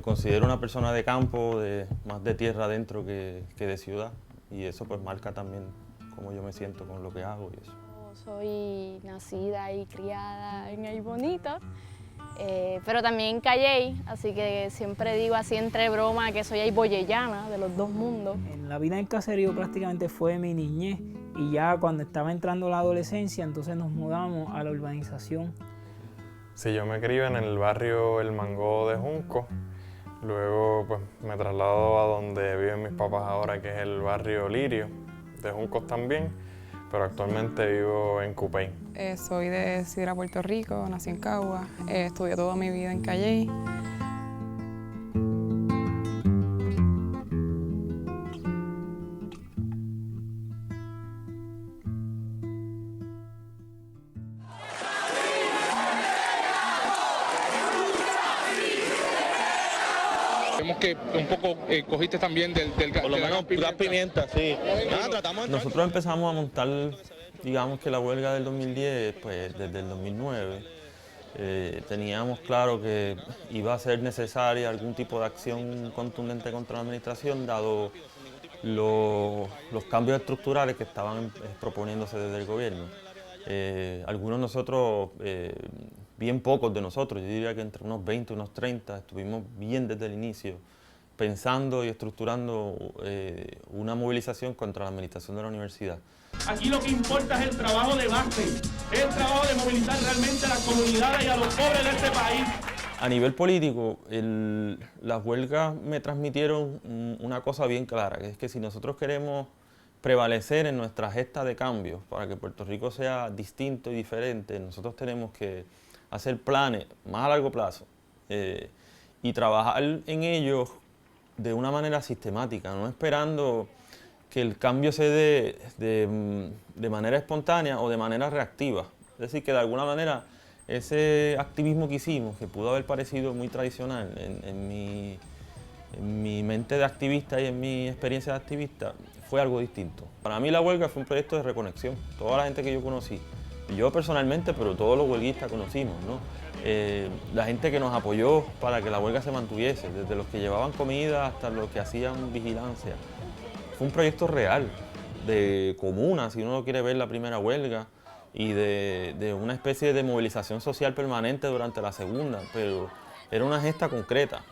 Me considero una persona de campo, más de tierra adentro que de ciudad, y eso pues marca también cómo yo me siento con lo que hago y eso. Soy nacida y criada en Ay Bonito, pero también en Calley, así que siempre digo así entre broma que soy ayboyellana, de los dos mundos. En la vida en caserío prácticamente fue mi niñez, y ya cuando estaba entrando la adolescencia, entonces nos mudamos a la urbanización. Sí, yo me crié en el barrio El Mango de Junco, luego pues me traslado a donde viven mis papás ahora, que es el barrio Lirio, de Juncos también, pero actualmente vivo en Cupey. Soy de Sidra, Puerto Rico, nací en Cagua, estudié toda mi vida en Calley. Vemos que un poco cogiste también del Por lo menos gas pimienta, sí. Nada, tratamos. Nosotros empezamos a montar, digamos que la huelga del 2010, pues desde el 2009. Teníamos claro que iba a ser necesaria algún tipo de acción contundente contra la administración, dado los cambios estructurales que estaban proponiéndose desde el gobierno. Algunos de nosotros, bien pocos de nosotros, yo diría que entre unos 20 y unos 30, estuvimos bien desde el inicio pensando y estructurando una movilización contra la administración de la universidad. Aquí lo que importa es el trabajo de base, es el trabajo de movilizar realmente a las comunidades y a los pobres de este país. A nivel político, las huelgas me transmitieron una cosa bien clara, que es que si nosotros queremos prevalecer en nuestra gesta de cambio para que Puerto Rico sea distinto y diferente, nosotros tenemos que hacer planes más a largo plazo y trabajar en ellos de una manera sistemática, no esperando que el cambio se dé de manera espontánea o de manera reactiva. Es decir, que de alguna manera ese activismo que hicimos, que pudo haber parecido muy tradicional en mi mente de activista y en mi experiencia de activista, fue algo distinto. Para mí la huelga fue un proyecto de reconexión. Toda la gente que yo conocí, yo personalmente, pero todos los huelguistas conocimos, ¿no? La gente que nos apoyó para que la huelga se mantuviese, desde los que llevaban comida hasta los que hacían vigilancia. Fue un proyecto real, de comuna, si uno lo quiere ver, la primera huelga, y de una especie de movilización social permanente durante la segunda, pero era una gesta concreta.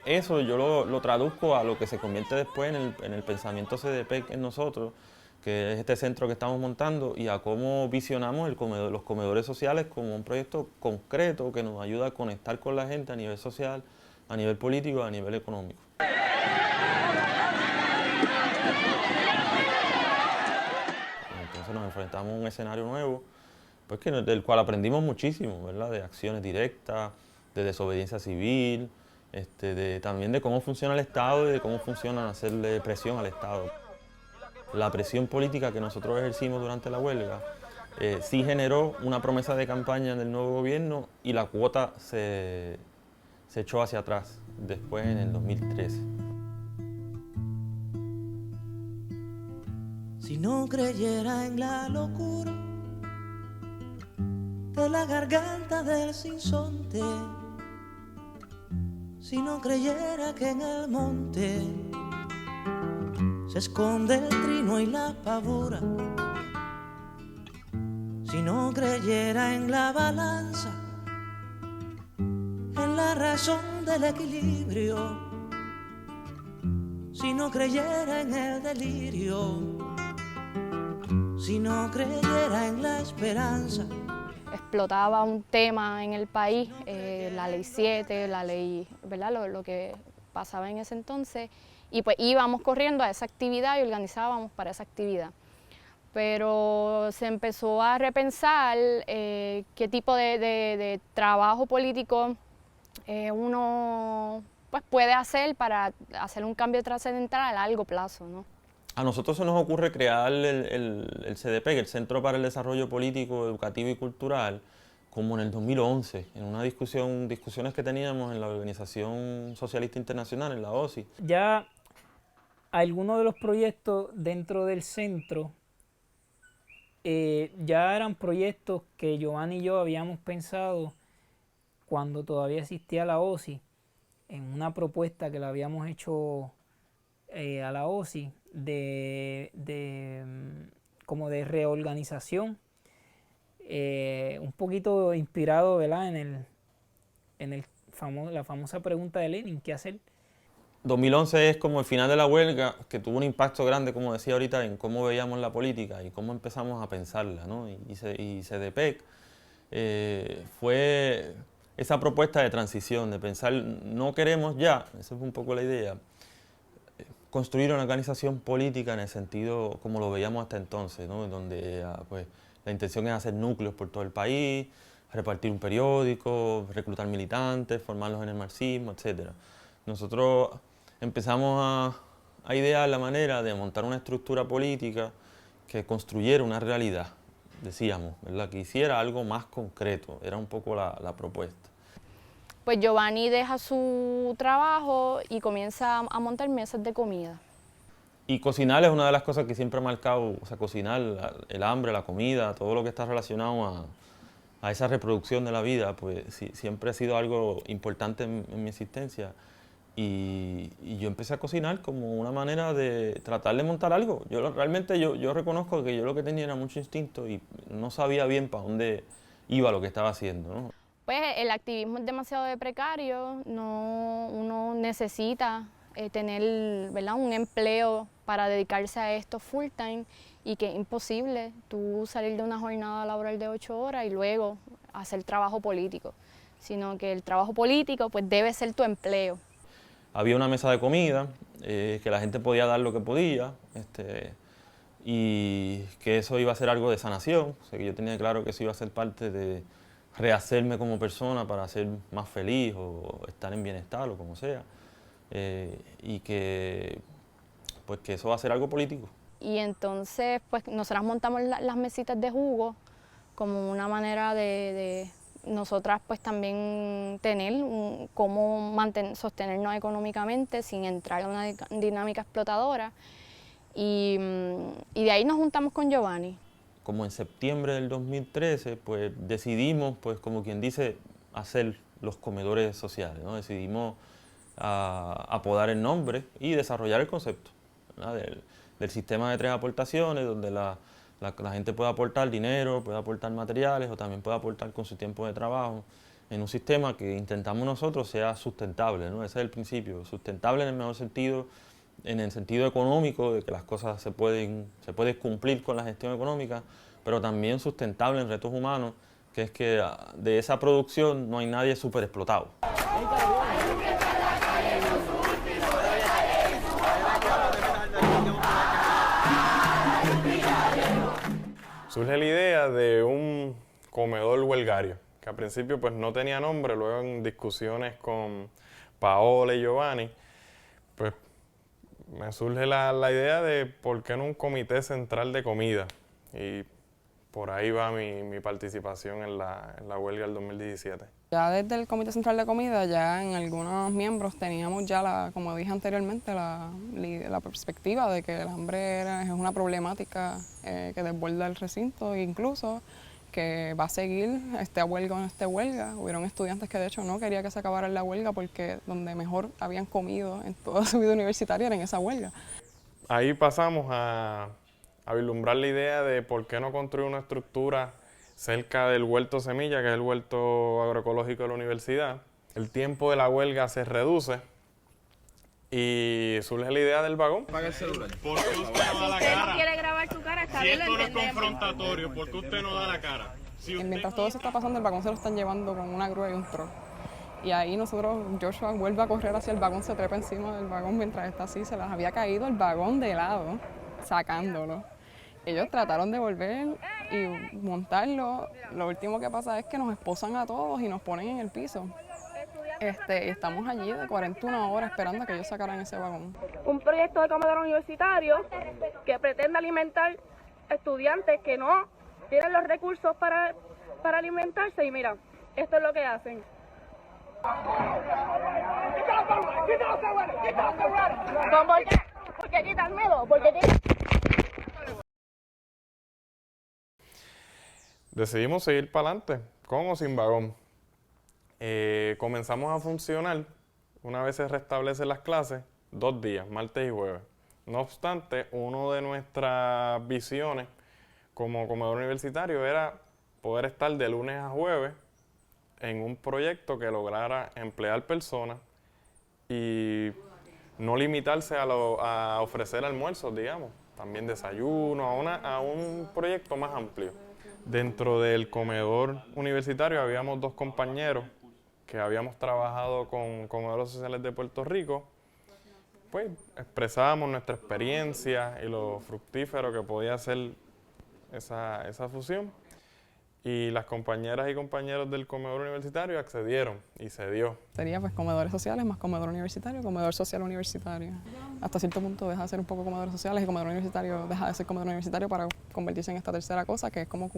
Eso yo lo traduzco a lo que se convierte después en el pensamiento CDP en nosotros, que es este centro que estamos montando, y a cómo visionamos los comedores sociales como un proyecto concreto que nos ayuda a conectar con la gente a nivel social, a nivel político, a nivel económico. Entonces nos enfrentamos a un escenario nuevo, pues del cual aprendimos muchísimo, ¿verdad? De acciones directas, de desobediencia civil, también de cómo funciona el Estado y de cómo funciona hacerle presión al Estado. La presión política que nosotros ejercimos durante la huelga sí generó una promesa de campaña del nuevo gobierno, y la cuota se echó hacia atrás después en el 2013. Si no creyera en la locura de la garganta del sinsonte, si no creyera que en el monte se esconde el trino y la pavura, si no creyera en la balanza, en la razón del equilibrio, si no creyera en el delirio, si no creyera en la esperanza. Explotaba un tema en el país, la ley 7, la ley, ¿verdad? Lo que pasaba en ese entonces, y pues íbamos corriendo a esa actividad y organizábamos para esa actividad. Pero se empezó a repensar qué tipo de trabajo político uno pues, puede hacer para hacer un cambio trascendental a largo plazo, ¿no? A nosotros se nos ocurre crear el CDP, el Centro para el Desarrollo Político, Educativo y Cultural, como en el 2011, en una discusiones que teníamos en la Organización Socialista Internacional, en la OSI. Ya algunos de los proyectos dentro del centro ya eran proyectos que Giovanni y yo habíamos pensado cuando todavía existía la OSI, en una propuesta que le habíamos hecho a la OSI como de reorganización, un poquito inspirado, ¿verdad?, la famosa pregunta de Lenin, ¿qué hacer? 2011 es como el final de la huelga, que tuvo un impacto grande, como decía ahorita, en cómo veíamos la política y cómo empezamos a pensarla, ¿no? Y CDPEC fue esa propuesta de transición, de pensar, no queremos ya, esa es un poco la idea, construir una organización política en el sentido como lo veíamos hasta entonces, ¿no? Donde pues, la intención es hacer núcleos por todo el país, repartir un periódico, reclutar militantes, formarlos en el marxismo, etc. Nosotros empezamos a idear la manera de montar una estructura política que construyera una realidad, decíamos, ¿verdad?, que hiciera algo más concreto, era un poco la propuesta. Pues Giovanni deja su trabajo y comienza a montar mesas de comida. Y cocinar es una de las cosas que siempre ha marcado, o sea, cocinar, el hambre, la comida, todo lo que está relacionado a esa reproducción de la vida, pues sí, siempre ha sido algo importante en mi existencia. Y yo empecé a cocinar como una manera de tratar de montar algo. Realmente yo reconozco que yo lo que tenía era mucho instinto y no sabía bien para dónde iba lo que estaba haciendo, ¿no? Pues el activismo es demasiado precario, uno necesita tener, ¿verdad?, un empleo para dedicarse a esto full time y que es imposible tú salir de una jornada laboral de 8 horas y luego hacer trabajo político, sino que el trabajo político pues debe ser tu empleo. Había una mesa de comida, que la gente podía dar lo que podía, y que eso iba a ser algo de sanación, o sea, que yo tenía claro que eso iba a ser parte de rehacerme como persona para ser más feliz o estar en bienestar o como sea, y que, pues, que eso va a ser algo político. Y entonces pues nosotras montamos las mesitas de jugo como una manera de nosotras pues también tener cómo sostenernos económicamente sin entrar en una dinámica explotadora. Y de ahí nos juntamos con Giovanni. Como en septiembre del 2013, pues decidimos, pues como quien dice, hacer los comedores sociales, ¿no? Decidimos apodar el nombre y desarrollar el concepto, ¿verdad?, del sistema de 3 aportaciones, donde la gente puede aportar dinero, puede aportar materiales o también puede aportar con su tiempo de trabajo en un sistema que intentamos nosotros sea sustentable, ¿no? Ese es el principio, sustentable en el mejor sentido, en el sentido económico, de que las cosas se puede cumplir con la gestión económica, pero también sustentable en retos humanos, que es que de esa producción no hay nadie súper explotado. Surge la idea de un comedor huelgario, que al principio pues no tenía nombre, luego en discusiones con Paola y Giovanni, pues me surge la idea de por qué no un comité central de comida, y por ahí va mi participación en la huelga del 2017. Ya desde el Comité Central de Comida, ya en algunos miembros teníamos ya, como dije anteriormente, la perspectiva de que el hambre es una problemática que desborda el recinto e incluso que va a seguir esta huelga. Hubieron estudiantes que de hecho no querían que se acabara la huelga porque donde mejor habían comido en toda su vida universitaria era en esa huelga. Ahí pasamos a vislumbrar la idea de por qué no construir una estructura cerca del huerto semilla, que es el huerto agroecológico de la universidad. El tiempo de la huelga se reduce y surge la idea del vagón. Apaga el celular. ¿Por qué usted no da la cara? No quiere grabar tu cara, Si esto no es confrontatorio, ¿por qué usted no da la cara? Y mientras todo eso está pasando, el vagón se lo están llevando con una grúa y un truck. Y ahí Joshua vuelve a correr hacia el vagón, se trepa encima del vagón mientras está así, se les había caído el vagón de lado, sacándolo. Ellos trataron de volver y montarlo. Lo último que pasa es que nos esposan a todos y nos ponen en el piso. Y estamos allí de 41 horas esperando a que ellos sacaran ese vagón. Un proyecto de comedor universitario que pretende alimentar estudiantes que no tienen los recursos para alimentarse. Y mira, esto es lo que hacen. ¿Por qué quitármelo? Decidimos seguir para adelante, con o sin vagón. Comenzamos a funcionar una vez se restablecen las clases, 2 días, martes y jueves. No obstante, una de nuestras visiones como comedor universitario era poder estar de lunes a jueves en un proyecto que lograra emplear personas y no limitarse a ofrecer almuerzos, digamos, también desayuno, a un proyecto más amplio. Dentro del comedor universitario habíamos 2 compañeros que habíamos trabajado con comedores sociales de Puerto Rico, pues expresábamos nuestra experiencia y lo fructífero que podía ser esa fusión. Y las compañeras y compañeros del comedor universitario accedieron y se dio. Sería pues comedores sociales más comedor universitario, comedor social universitario. Hasta cierto punto deja de ser un poco comedores sociales y comedor universitario deja de ser comedor universitario para convertirse en esta tercera cosa, que es como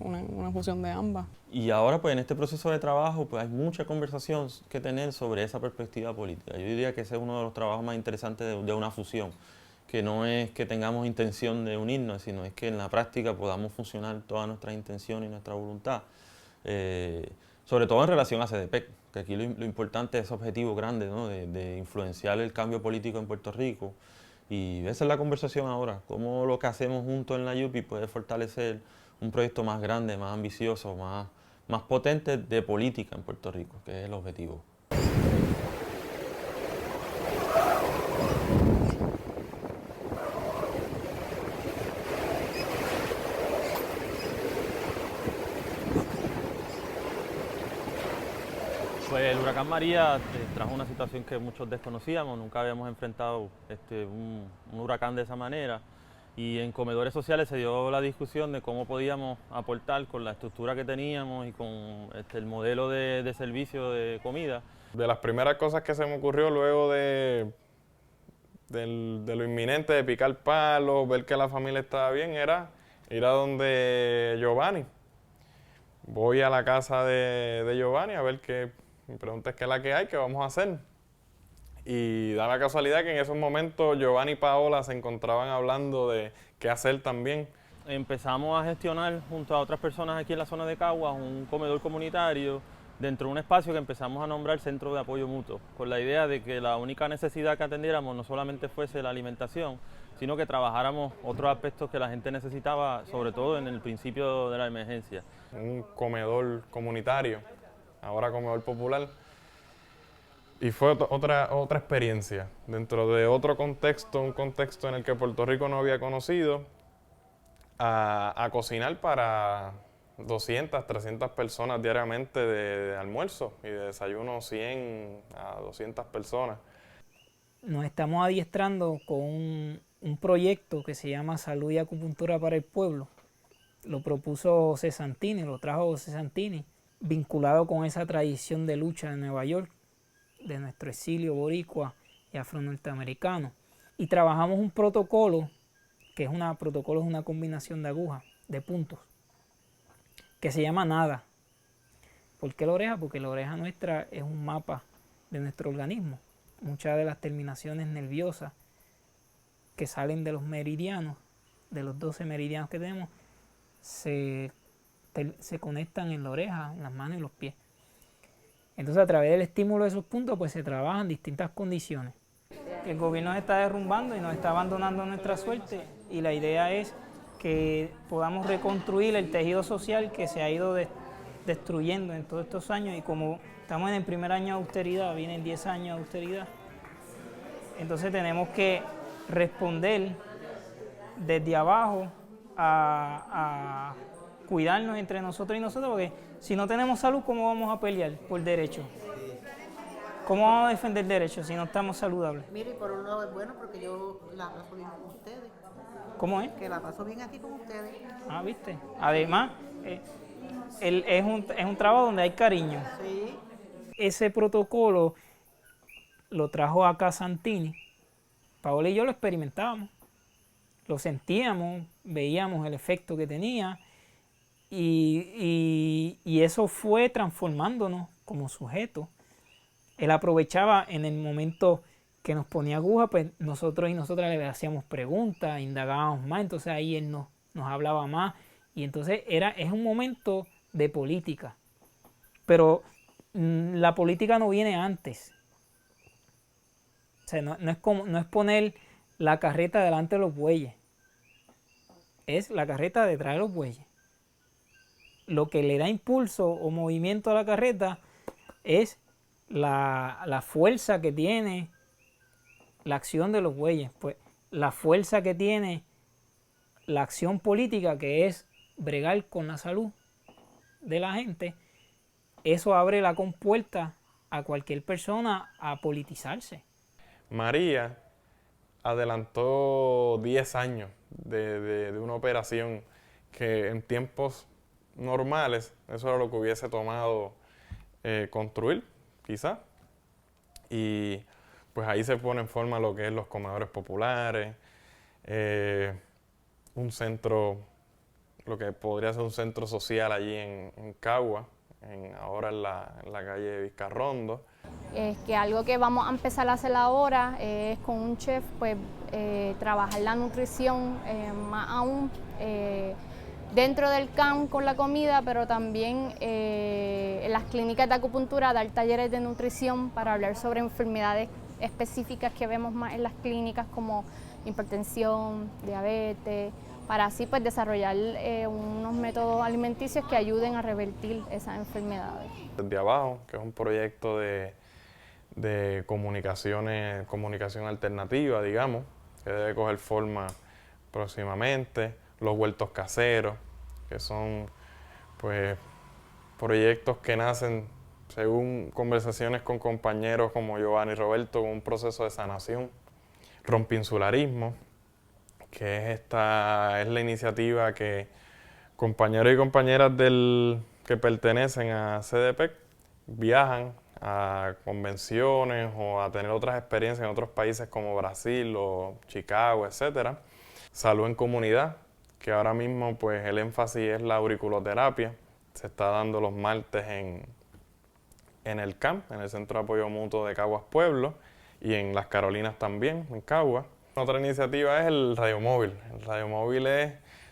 una fusión de ambas. Y ahora pues en este proceso de trabajo pues hay mucha conversación que tener sobre esa perspectiva política. Yo diría que ese es uno de los trabajos más interesantes de una fusión, que no es que tengamos intención de unirnos, sino es que en la práctica podamos funcionar todas nuestras intenciones y nuestra voluntad, sobre todo en relación a CDPEC, que aquí lo importante es ese objetivo grande, ¿no? de influenciar el cambio político en Puerto Rico, y esa es la conversación ahora, cómo lo que hacemos juntos en la UPI puede fortalecer un proyecto más grande, más ambicioso, más potente de política en Puerto Rico, que es el objetivo. Pues el huracán María trajo una situación que muchos desconocíamos, nunca habíamos enfrentado un huracán de esa manera, y en comedores sociales se dio la discusión de cómo podíamos aportar con la estructura que teníamos y con el modelo de servicio de comida. De las primeras cosas que se me ocurrió luego de lo inminente de picar palos, ver que la familia estaba bien, era ir a donde Giovanni. Voy a la casa de Giovanni a ver qué. Mi pregunta es qué es la que hay, qué vamos a hacer. Y da la casualidad que en esos momentos Giovanni y Paola se encontraban hablando de qué hacer también. Empezamos a gestionar junto a otras personas aquí en la zona de Caguas un comedor comunitario dentro de un espacio que empezamos a nombrar Centro de Apoyo Mutuo, con la idea de que la única necesidad que atendiéramos no solamente fuese la alimentación, sino que trabajáramos otros aspectos que la gente necesitaba, sobre todo en el principio de la emergencia. Un comedor comunitario, ahora comedor popular, y fue otra experiencia dentro de otro contexto, un contexto en el que Puerto Rico no había conocido, a cocinar para 200, 300 personas diariamente de almuerzo y de desayuno 100 a 200 personas. Nos estamos adiestrando con un proyecto que se llama Salud y Acupuntura para el Pueblo. Lo propuso José Santini, lo trajo José Santini, vinculado con esa tradición de lucha de Nueva York, de nuestro exilio boricua y afro-norteamericano. Y trabajamos un protocolo, que es una combinación de agujas, de puntos, que se llama NADA. ¿Por qué la oreja? Porque la oreja nuestra es un mapa de nuestro organismo. Muchas de las terminaciones nerviosas que salen de los meridianos, de los 12 meridianos que tenemos, se conectan en la oreja, en las manos y los pies. Entonces, a través del estímulo de esos puntos, pues se trabajan distintas condiciones. El gobierno nos está derrumbando y nos está abandonando nuestra suerte, y la idea es que podamos reconstruir el tejido social que se ha ido destruyendo en todos estos años, y como estamos en el primer año de austeridad, vienen 10 años de austeridad, entonces tenemos que responder desde abajo a cuidarnos entre nosotros y nosotros, porque si no tenemos salud, ¿cómo vamos a pelear por derechos? ¿Cómo vamos a defender derechos si no estamos saludables? Mire, y por un lado es bueno porque yo la paso bien con ustedes. ¿Cómo es? Que la paso bien aquí con ustedes. Ah, ¿viste? Además, es un trabajo donde hay cariño. Sí. Ese protocolo lo trajo acá Santini. Paola y yo lo experimentábamos. Lo sentíamos, veíamos el efecto que tenía, y eso fue transformándonos como sujetos. Él aprovechaba en el momento que nos ponía aguja, pues nosotros y nosotras le hacíamos preguntas, indagábamos más, entonces ahí él nos hablaba más, y entonces es un momento de política. Pero la política no viene antes. O sea, no es poner la carreta delante de los bueyes, es la carreta detrás de los bueyes. Lo que le da impulso o movimiento a la carreta es la fuerza que tiene la acción de los bueyes, pues la fuerza que tiene la acción política, que es bregar con la salud de la gente. Eso abre la compuerta a cualquier persona a politizarse. María adelantó 10 años de una operación que en tiempos normales eso era lo que hubiese tomado construir, quizás. Y pues ahí se pone en forma lo que es los comedores populares, un centro, lo que podría ser un centro social allí en Cagua, ahora en la calle Vizcarrondo. Es que algo que vamos a empezar a hacer ahora es con un chef, pues trabajar la nutrición más aún dentro del camp con la comida, pero también en las clínicas de acupuntura dar talleres de nutrición para hablar sobre enfermedades específicas que vemos más en las clínicas como hipertensión, diabetes, para así pues desarrollar unos métodos alimenticios que ayuden a revertir esas enfermedades. Desde abajo, que es un proyecto de comunicación alternativa, digamos, que debe coger forma próximamente. Los huertos caseros, que son pues proyectos que nacen según conversaciones con compañeros como Giovanni y Roberto, con un proceso de sanación. Rompinsularismo, que es la iniciativa que compañeros y compañeras que pertenecen a CDPEC viajan a convenciones o a tener otras experiencias en otros países como Brasil o Chicago, etcétera. Salud en comunidad, que ahora mismo pues el énfasis es la auriculoterapia. Se está dando los martes en el CAMP, en el Centro de Apoyo Mutuo de Caguas Pueblo, y en Las Carolinas también, en Caguas. Otra iniciativa es el radiomóvil. El radiomóvil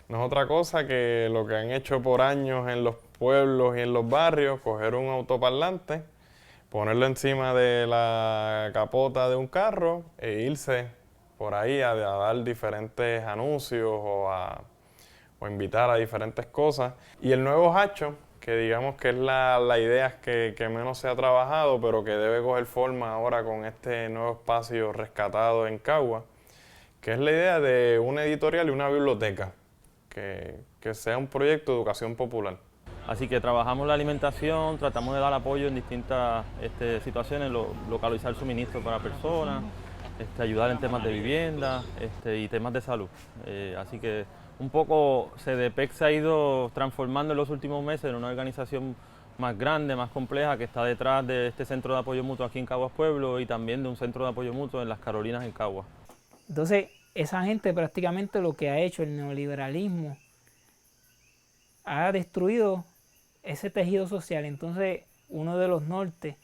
no es otra cosa que lo que han hecho por años en los pueblos y en los barrios, coger un autoparlante, ponerlo encima de la capota de un carro e irse por ahí a dar diferentes anuncios o invitar a diferentes cosas. Y el nuevo hacho, que digamos que es la idea que menos se ha trabajado, pero que debe coger forma ahora con este nuevo espacio rescatado en Cagua, que es la idea de una editorial y una biblioteca, que sea un proyecto de educación popular. Así que trabajamos la alimentación, tratamos de dar apoyo en distintas situaciones, localizar suministros para personas, ayudar en temas de vivienda y temas de salud. Así que un poco CDPEC se ha ido transformando en los últimos meses en una organización más grande, más compleja, que está detrás de este centro de apoyo mutuo aquí en Caguas Pueblo y también de un centro de apoyo mutuo en Las Carolinas, en Caguas. Entonces, esa gente prácticamente lo que ha hecho el neoliberalismo ha destruido ese tejido social. Entonces, uno de los nortes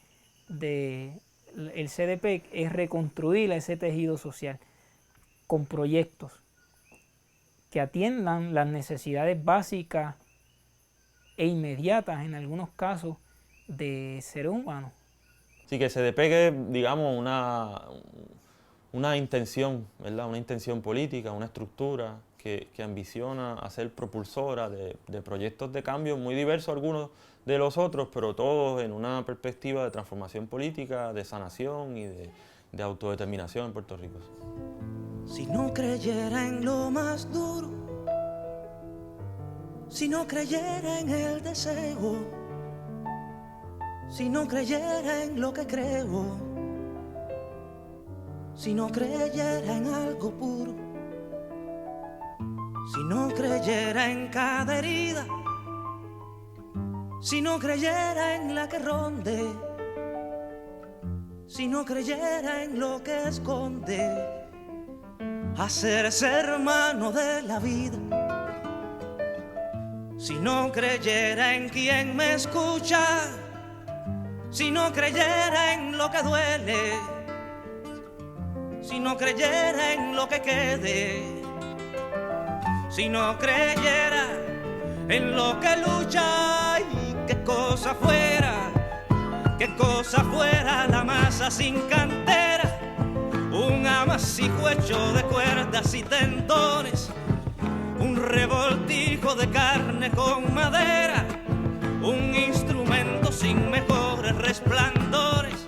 del CDPEC es reconstruir ese tejido social con proyectos que atiendan las necesidades básicas e inmediatas, en algunos casos, de seres humanos. Sí, que CDPEC es, digamos, una intención, ¿verdad? Una intención política, una estructura que ambiciona a ser propulsora de proyectos de cambio muy diversos algunos de los otros, pero todos en una perspectiva de transformación política, de sanación y de autodeterminación en Puerto Rico. Si no creyera en lo más duro, si no creyera en el deseo, si no creyera en lo que creo, si no creyera en algo puro, si no creyera en cada herida, si no creyera en la que ronde, si no creyera en lo que esconde, hacerse hermano de la vida, si no creyera en quien me escucha, si no creyera en lo que duele, si no creyera en lo que quede, si no creyera en lo que lucha, y qué cosa fuera la masa sin cantera, amasijo hecho de cuerdas y tendones, un revoltijo de carne con madera, un instrumento sin mejores resplandores,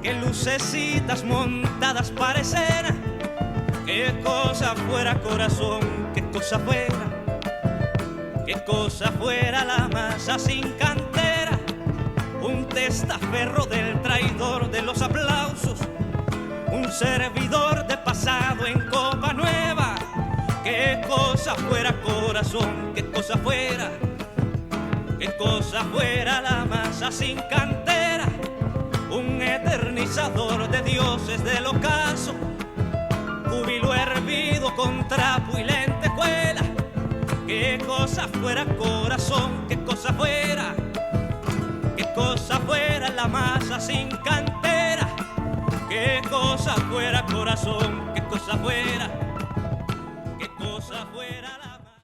que lucecitas montadas para escena. Qué cosa fuera corazón, qué cosa fuera la masa sin cantera, un testaferro del traidor de los aplausos, un servidor de pasado en copa nueva. Qué cosa fuera corazón, qué cosa fuera la masa sin cantera, un eternizador de dioses del ocaso, júbilo hervido con trapo y lentejuela. Qué cosa fuera corazón, qué cosa fuera la masa sin cantera, qué cosa fuera corazón, qué cosa fuera